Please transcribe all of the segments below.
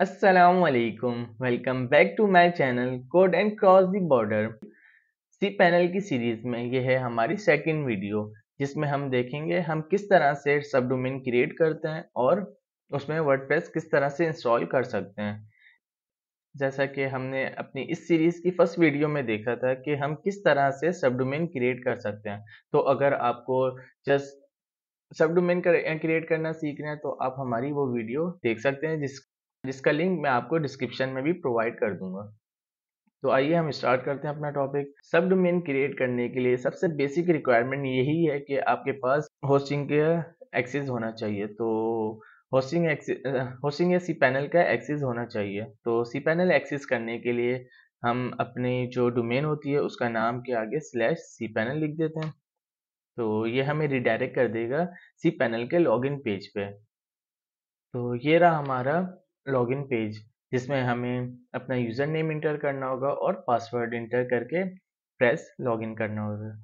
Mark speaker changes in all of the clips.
Speaker 1: अस्सलामुअलैकुम, welcome back to my channel code and cross the border. C panel की series में ये है हमारी सेकंड वीडियो, जिसमें हम देखेंगे हम किस तरह से सब डोमेन क्रिएट करते हैं और उसमें वर्डप्रेस किस तरह से इंस्टॉल कर सकते हैं। जैसा कि हमने अपनी इस सीरीज की फर्स्ट वीडियो में देखा था कि हम किस तरह से सब डोमेन क्रिएट कर सकते हैं। तो अगर आपको जस्ट सब डोमेन क्रिएट करना सीखना है तो आप हमारी वो वीडियो देख सकते हैं, जिसका लिंक मैं आपको डिस्क्रिप्शन में भी प्रोवाइड कर दूंगा। तो आइए हम स्टार्ट करते हैं अपना टॉपिक। सब डोमेन क्रिएट करने के लिए सबसे बेसिक रिक्वायरमेंट यही है कि आपके पास होस्टिंग का एक्सेस होना चाहिए। तो होस्टिंग या सी पैनल का एक्सेस होना चाहिए। तो सी पैनल एक्सेस करने के लिए हम अपनी जो डोमेन होती है उसका नाम के आगे स्लैश सी पैनल लिख देते हैं। तो ये हमें रिडायरेक्ट कर देगा सी पैनल के लॉगिन पेज पे। तो ये रहा हमारा लॉगिन पेज, जिसमें हमें अपना यूज़र नेम इंटर करना होगा और पासवर्ड इंटर करके प्रेस लॉगिन करना होगा।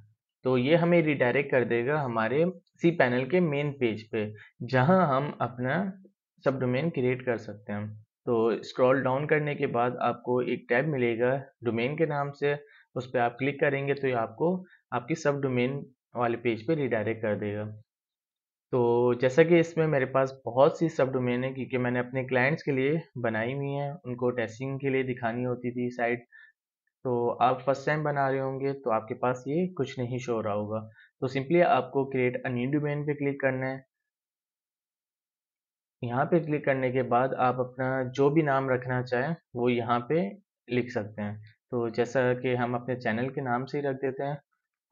Speaker 1: तो ये हमें रिडायरेक्ट कर देगा हमारे सी पैनल के मेन पेज पे, जहां हम अपना सब डोमेन क्रिएट कर सकते हैं। तो स्क्रॉल डाउन करने के बाद आपको एक टैब मिलेगा डोमेन के नाम से। उस पर आप क्लिक करेंगे तो ये आपको आपकी सब डोमेन वाले पेज पे रिडायरेक्ट कर देगा। तो जैसा कि इसमें मेरे पास बहुत सी सब डोमेन है, क्योंकि मैंने अपने क्लाइंट्स के लिए बनाई हुई हैं, उनको टेस्टिंग के लिए दिखानी होती थी साइट। तो आप फर्स्ट टाइम बना रहे होंगे तो आपके पास ये कुछ नहीं शो हो रहा होगा। तो सिंपली आपको क्रिएट अ न्यू डोमेन पे क्लिक करना है। यहाँ पे क्लिक करने के बाद आप अपना जो भी नाम रखना चाहें वो यहाँ पे लिख सकते हैं। तो जैसा कि हम अपने चैनल के नाम से ही रख देते हैं,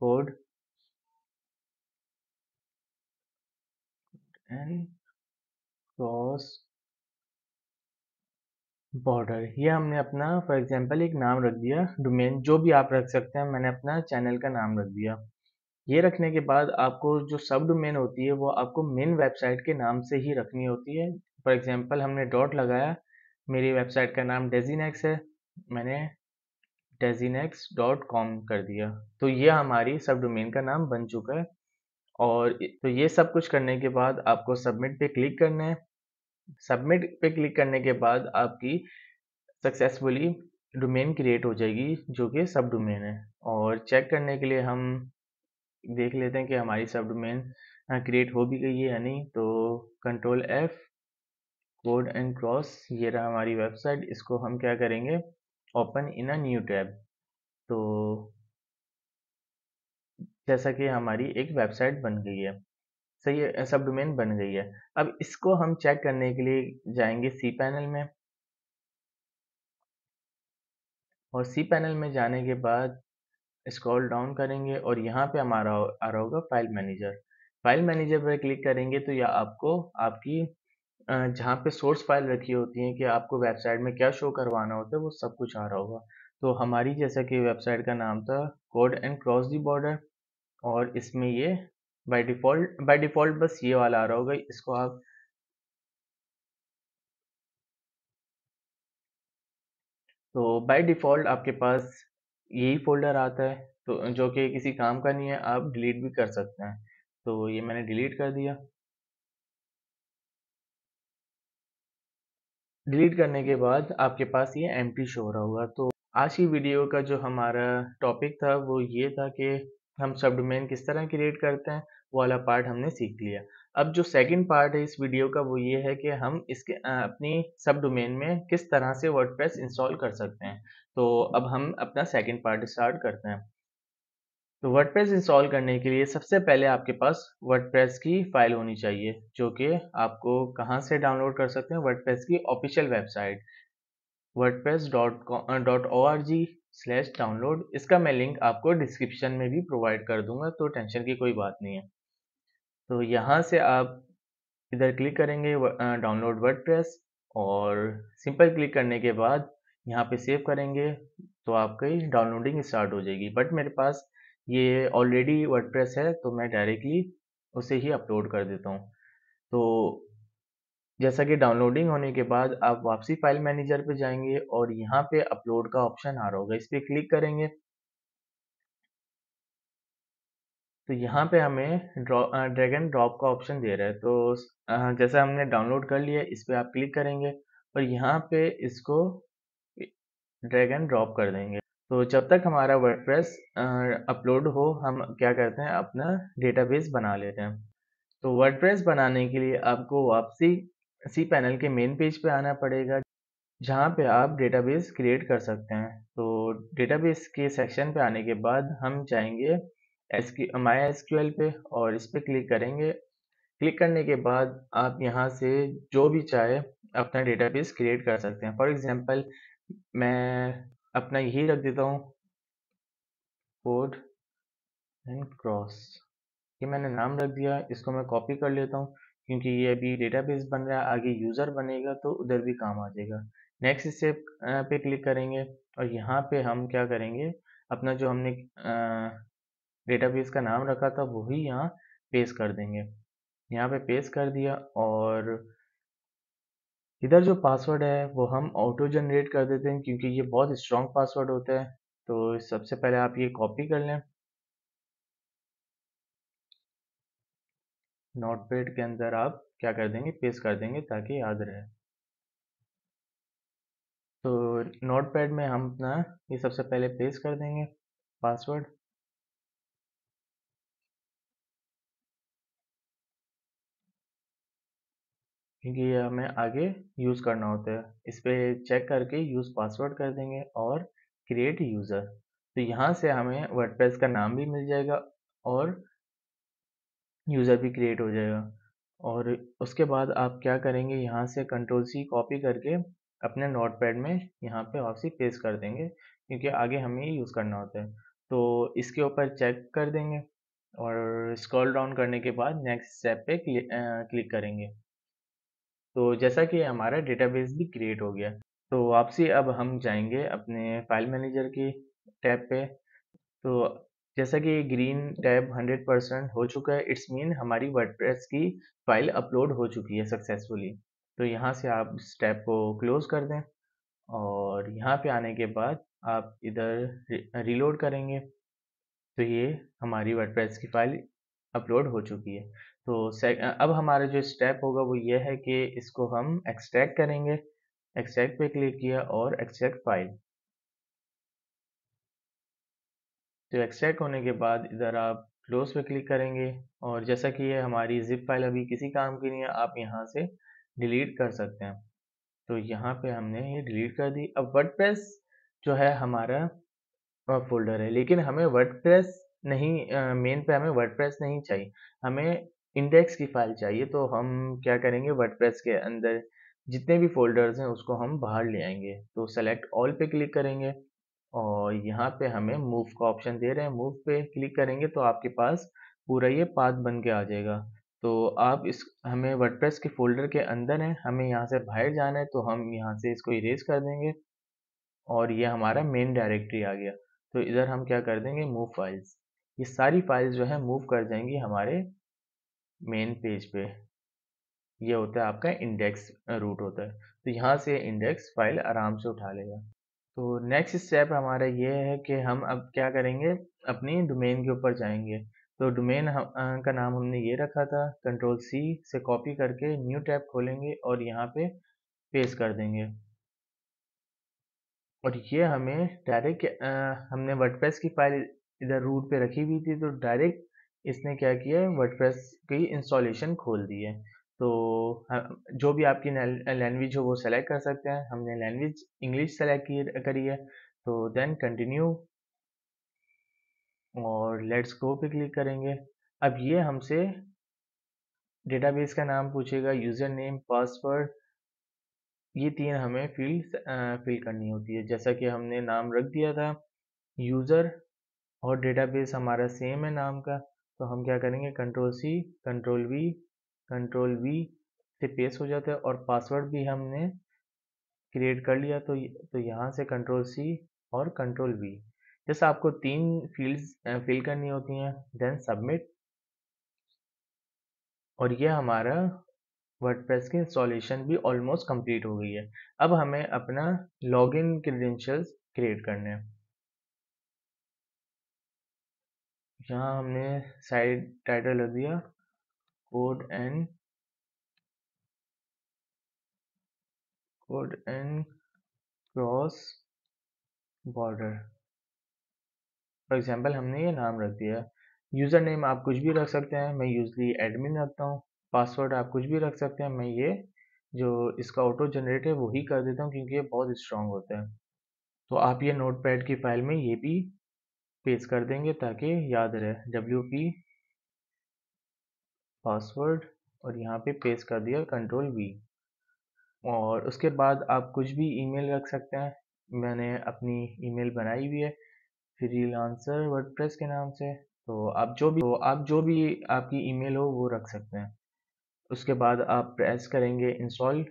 Speaker 1: कोड एंड क्रॉस बॉर्डर। ये हमने अपना फॉर एग्जांपल एक नाम रख दिया। डोमेन जो भी आप रख सकते हैं, मैंने अपना चैनल का नाम रख दिया। ये रखने के बाद आपको जो सब डोमेन होती है वो आपको मेन वेबसाइट के नाम से ही रखनी होती है। फॉर एग्जांपल हमने डॉट लगाया, मेरी वेबसाइट का नाम डेजिनेक्स है, मैंने डेजिनेक्स.com कर दिया। तो ये हमारी सब डोमेन का नाम बन चुका है। और तो ये सब कुछ करने के बाद आपको सबमिट पे क्लिक करना है। सबमिट पे क्लिक करने के बाद आपकी सक्सेसफुली डोमेन क्रिएट हो जाएगी, जो कि सब डोमेन है। और चेक करने के लिए हम देख लेते हैं कि हमारी सब डोमेन क्रिएट हो भी गई है या नहीं। तो control F, code and cross, ये रहा हमारी वेबसाइट। इसको हम क्या करेंगे, open in a new tab. तो जैसा कि हमारी एक वेबसाइट बन गई है, सही है, सब डोमेन बन गई है। अब इसको हम चेक करने के लिए जाएंगे सी पैनल में। और सी पैनल में जाने के बाद स्क्रॉल डाउन करेंगे और यहाँ पे हमारा आ रहा होगा फाइल मैनेजर। फाइल मैनेजर पर क्लिक करेंगे तो यह आपको आपकी जहाँ पे सोर्स फाइल रखी होती है कि आपको वेबसाइट में क्या शो करवाना होता है वो सब कुछ आ रहा होगा। तो हमारी जैसा कि वेबसाइट का नाम था code and cross the border, और इसमें ये बाय डिफ़ॉल्ट बस ये वाला आ रहा होगा। इसको आप तो बाय डिफ़ॉल्ट आपके पास यही फ़ोल्डर आता है, तो जो कि किसी काम का नहीं है, आप डिलीट भी कर सकते हैं। तो ये मैंने डिलीट कर दिया। डिलीट करने के बाद आपके पास ये एम्प्टी शो हो रहा होगा। तो आज की वीडियो का जो हमारा टॉपिक था वो ये था कि हम सब डोमेन किस तरह क्रिएट करते हैं, वो वाला पार्ट हमने सीख लिया। अब जो सेकंड पार्ट है इस वीडियो का वो ये है कि हम इसके अपनी सब डोमेन में किस तरह से वर्डप्रेस इंस्टॉल कर सकते हैं। तो अब हम अपना सेकंड पार्ट स्टार्ट करते हैं। तो वर्डप्रेस इंस्टॉल करने के लिए सबसे पहले आपके पास वर्डप्रेस की फाइल होनी चाहिए, जो कि आपको कहाँ से डाउनलोड कर सकते हैं, वर्डप्रेस की ऑफिशियल वेबसाइट wordpress.org/डाउनलोड। इसका मैं लिंक आपको डिस्क्रिप्शन में भी प्रोवाइड कर दूंगा, तो टेंशन की कोई बात नहीं है। तो यहाँ से आप इधर क्लिक करेंगे डाउनलोड वर्डप्रेस, और सिंपल क्लिक करने के बाद यहाँ पे सेव करेंगे तो आपकी डाउनलोडिंग स्टार्ट हो जाएगी। बट मेरे पास ये ऑलरेडी वर्डप्रेस है तो मैं डायरेक्टली उसे ही अपलोड कर देता हूँ। तो जैसा कि डाउनलोडिंग होने के बाद आप वापसी फाइल मैनेजर पे जाएंगे और यहाँ पे अपलोड का ऑप्शन आ रहा होगा, इस पे क्लिक करेंगे। तो यहाँ पे हमें ड्रैग एंड ड्रॉप का ऑप्शन दे रहा है। तो जैसा हमने डाउनलोड कर लिया, इस पे आप क्लिक करेंगे और यहाँ पे इसको ड्रैग एंड ड्रॉप कर देंगे। तो जब तक हमारा वर्डप्रेस अपलोड हो, हम क्या करते हैं, अपना डेटाबेस बना लेते हैं। तो वर्डप्रेस बनाने के लिए आपको वापसी cPanel के मेन पेज पे आना पड़ेगा, जहाँ पे आप डेटाबेस क्रिएट कर सकते हैं। तो डेटाबेस के सेक्शन पे आने के बाद हम जाएंगे MySQL पे और इस पे क्लिक करेंगे। क्लिक करने के बाद आप यहाँ से जो भी चाहे अपना डेटाबेस क्रिएट कर सकते हैं। फॉर एग्जांपल मैं अपना यही रख देता हूँ, कोड एंड क्रॉस। ये मैंने नाम रख दिया, इसको मैं कॉपी कर लेता हूँ क्योंकि ये अभी डेटाबेस बन रहा है, आगे यूज़र बनेगा तो उधर भी काम आ जाएगा। नेक्स्ट स्टेप पे क्लिक करेंगे और यहाँ पे हम क्या करेंगे, अपना जो हमने डेटाबेस का नाम रखा था वही यहाँ पेस्ट कर देंगे। यहाँ पे पेस्ट कर दिया और इधर जो पासवर्ड है वो हम ऑटो जनरेट कर देते हैं क्योंकि ये बहुत स्ट्रॉन्ग पासवर्ड होता है। तो सबसे पहले आप ये कॉपी कर लें, नोटपैड के अंदर आप क्या कर देंगे, पेस्ट कर देंगे ताकि याद रहे। तो नोटपैड में हम अपना ये सबसे पहले पेस्ट कर देंगे पासवर्ड, क्योंकि ये हमें आगे यूज़ करना होता है। इस पे चेक करके यूज़ पासवर्ड कर देंगे और क्रिएट यूज़र। तो यहाँ से हमें वर्डप्रेस का नाम भी मिल जाएगा और यूज़र भी क्रिएट हो जाएगा। और उसके बाद आप क्या करेंगे, यहाँ से कंट्रोल C कॉपी करके अपने नोटपैड में यहाँ पे वापसी पेस्ट कर देंगे क्योंकि आगे हमें ये यूज़ करना होता है। तो इसके ऊपर चेक कर देंगे और स्क्रॉल डाउन करने के बाद नेक्स्ट स्टेप पे क्लिक करेंगे। तो जैसा कि हमारा डेटाबेस भी क्रिएट हो गया, तो वापसी अब हम जाएंगे अपने फाइल मैनेजर की टैब पे। तो जैसा कि ग्रीन टैब 100% हो चुका है, इट्स मीन हमारी वर्डप्रेस की फाइल अपलोड हो चुकी है सक्सेसफुली। तो यहाँ से आप इस टैब को क्लोज कर दें और यहाँ पे आने के बाद आप इधर रीलोड करेंगे तो ये हमारी वर्डप्रेस की फाइल अपलोड हो चुकी है। तो अब हमारा जो स्टेप होगा वो ये है कि इसको हम एक्सट्रैक्ट करेंगे। एक्सट्रैक्ट पे क्लिक किया और एक्सट्रैक्ट फाइल। तो एक्सट्रैक्ट होने के बाद इधर आप क्लोज पे क्लिक करेंगे और जैसा कि ये हमारी जिप फाइल अभी किसी काम की नहीं है, आप यहाँ से डिलीट कर सकते हैं। तो यहाँ पे हमने ये डिलीट कर दी। अब वर्डप्रेस जो है हमारा फोल्डर है, लेकिन हमें वर्डप्रेस नहीं, मेन पे हमें वर्डप्रेस नहीं चाहिए, हमें इंडेक्स की फाइल चाहिए। तो हम क्या करेंगे, वर्डप्रेस के अंदर जितने भी फोल्डर्स हैं उसको हम बाहर ले आएंगे। तो सेलेक्ट ऑल पे क्लिक करेंगे और यहाँ पे हमें मूव का ऑप्शन दे रहे हैं, मूव पे क्लिक करेंगे तो आपके पास पूरा ये पाथ बन के आ जाएगा। तो आप इस हमें वर्डप्रेस के फोल्डर के अंदर है, हमें यहाँ से बाहर जाना है तो हम यहाँ से इसको इरेज कर देंगे और ये हमारा मेन डायरेक्टरी आ गया। तो इधर हम क्या कर देंगे, मूव फाइल्स। ये सारी फाइल्स जो है मूव कर जाएंगी हमारे मेन पेज पे। ये होता है आपका इंडेक्स रूट होता है, तो यहाँ से इंडेक्स फाइल आराम से उठा लेगा। तो नेक्स्ट स्टेप हमारा ये है कि हम अब क्या करेंगे, अपनी डोमेन के ऊपर जाएंगे। तो डोमेन का नाम हमने ये रखा था, कंट्रोल C से कॉपी करके न्यू टैब खोलेंगे और यहाँ पे पेस्ट कर देंगे। और ये हमें डायरेक्ट हमने वर्डप्रेस की फाइल इधर रूट पे रखी हुई थी, तो डायरेक्ट इसने क्या किया है, वर्डप्रेस की इंस्टॉलेशन खोल दी है। तो जो भी आपकी लैंग्वेज हो वो सेलेक्ट कर सकते हैं। हमने लैंग्वेज इंग्लिश सेलेक्ट करी है, तो देन कंटिन्यू और लेट्स गो पे क्लिक करेंगे। अब ये हमसे डेटाबेस का नाम पूछेगा, यूज़र नेम, पासवर्ड, ये तीन हमें फील्ड फिल करनी होती है। जैसा कि हमने नाम रख दिया था यूज़र और डेटाबेस हमारा सेम है नाम का, तो हम क्या करेंगे, कंट्रोल C, कंट्रोल V से पेस्ट हो जाता है और पासवर्ड भी हमने क्रिएट कर लिया। तो यहाँ से कंट्रोल C और कंट्रोल V। जैसे आपको तीन फील्ड्स फिल करनी होती हैं, देन सबमिट। और ये हमारा वर्डप्रेस की इंस्टॉलेशन भी ऑलमोस्ट कंप्लीट हो गई है। अब हमें अपना लॉगिन क्रेडेंशियल्स क्रिएट करने हैं। यहाँ हमने साइट टाइटल रख दिया code and code and cross border. For example हमने ये नाम रख दिया। यूज़र नेम आप कुछ भी रख सकते हैं, मैं यूजली एडमिन रखता हूँ। पासवर्ड आप कुछ भी रख सकते हैं, मैं ये जो इसका ऑटो जनरेट है वो ही कर देता हूँ क्योंकि ये बहुत स्ट्रांग होता है। तो आप ये नोटपैड की फाइल में ये भी पेस्ट कर देंगे ताकि याद रहे। WP पासवर्ड और यहाँ पे पेस्ट कर दिया Ctrl+V। और उसके बाद आप कुछ भी ईमेल रख सकते हैं। मैंने अपनी ईमेल बनाई हुई है फ्रीलांसर वर्डप्रेस के नाम से। तो आप जो भी आपकी ईमेल हो वो रख सकते हैं। उसके बाद आप प्रेस करेंगे इंस्टॉल।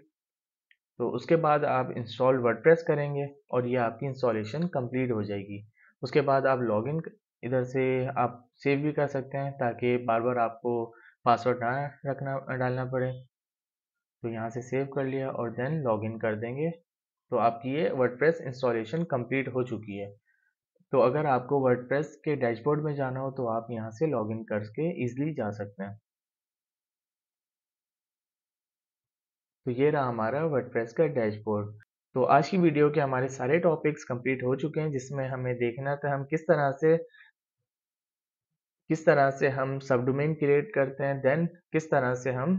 Speaker 1: तो उसके बाद आप इंस्टॉल वर्डप्रेस करेंगे और ये आपकी इंस्टॉलेशन कंप्लीट हो जाएगी। उसके बाद आप लॉगिन इधर से आप सेव भी कर सकते हैं ताकि बार बार आपको पासवर्ड ना रखना डालना पड़े। तो यहाँ से सेव कर लिया और देन लॉगिन कर देंगे। तो आपकी ये वर्डप्रेस इंस्टॉलेशन कंप्लीट हो चुकी है। तो अगर आपको वर्डप्रेस के डैशबोर्ड में जाना हो तो आप यहाँ से लॉगिन करके इजीली जा सकते हैं। तो ये रहा हमारा वर्डप्रेस का डैशबोर्ड। तो आज की वीडियो के हमारे सारे टॉपिक्स कंप्लीट हो चुके हैं जिसमें हमें देखना था हम किस तरह से हम सब डोमेन क्रिएट करते हैं, देन किस तरह से हम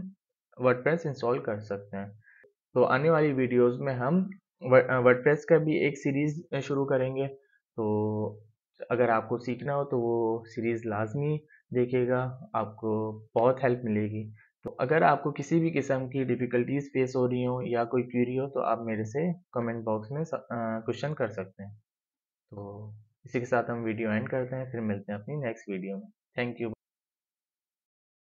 Speaker 1: वर्डप्रेस इंस्टॉल कर सकते हैं। तो आने वाली वीडियोस में हम वर्डप्रेस का भी एक सीरीज शुरू करेंगे। तो अगर आपको सीखना हो तो वो सीरीज लाजमी देखिएगा, आपको बहुत हेल्प मिलेगी। तो अगर आपको किसी भी किस्म की डिफ़िकल्टीज फेस हो रही हो या कोई क्वेरी हो तो आप मेरे से कमेंट बॉक्स में क्वेश्चन कर सकते हैं। तो इसी के साथ हम वीडियो एंड करते हैं, फिर मिलते हैं अपनी नेक्स्ट वीडियो में। Thank you.